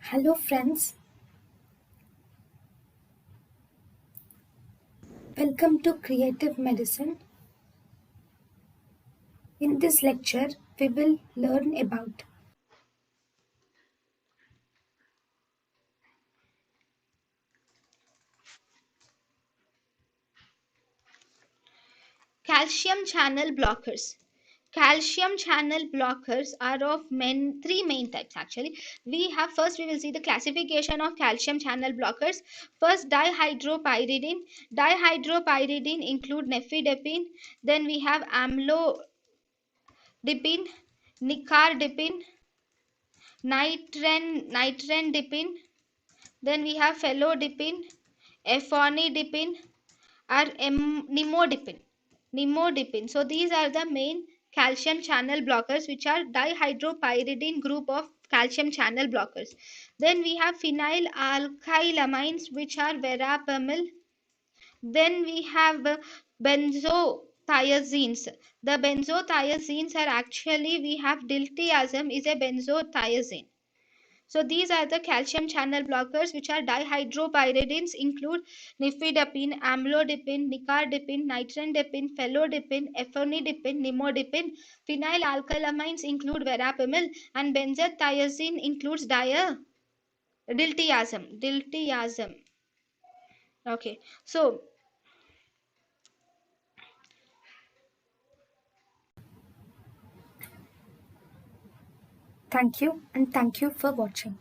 Hello, friends. Welcome to Creative Medicine. In this lecture, we will learn about Calcium channel blockers. Calcium channel blockers are of three main types actually. We will see the classification of calcium channel blockers. First, dihydropyridine. Dihydropyridine include nifedipine. Then we have amlodipine, nicardipine, nitrendipine. Then we have felodipine, ephonidipine, or nimodipine. Nimodipine. So these are the main calcium channel blockers, which are dihydropyridine group of calcium channel blockers. Then we have phenylalkylamines, which are verapamil. Then we have benzothiazines. The benzothiazines are actually, we have diltiazem is a benzothiazine. So these are the calcium channel blockers, which are dihydropyridines, include nifedipine, amlodipine, nicardipine, nitrendipine, felodipine, ephonidipine, nimodipine. Phenylalkylamines include verapamil, and benzothiazine includes diltiazem. Diltiazem. Okay. So thank you and thank you for watching.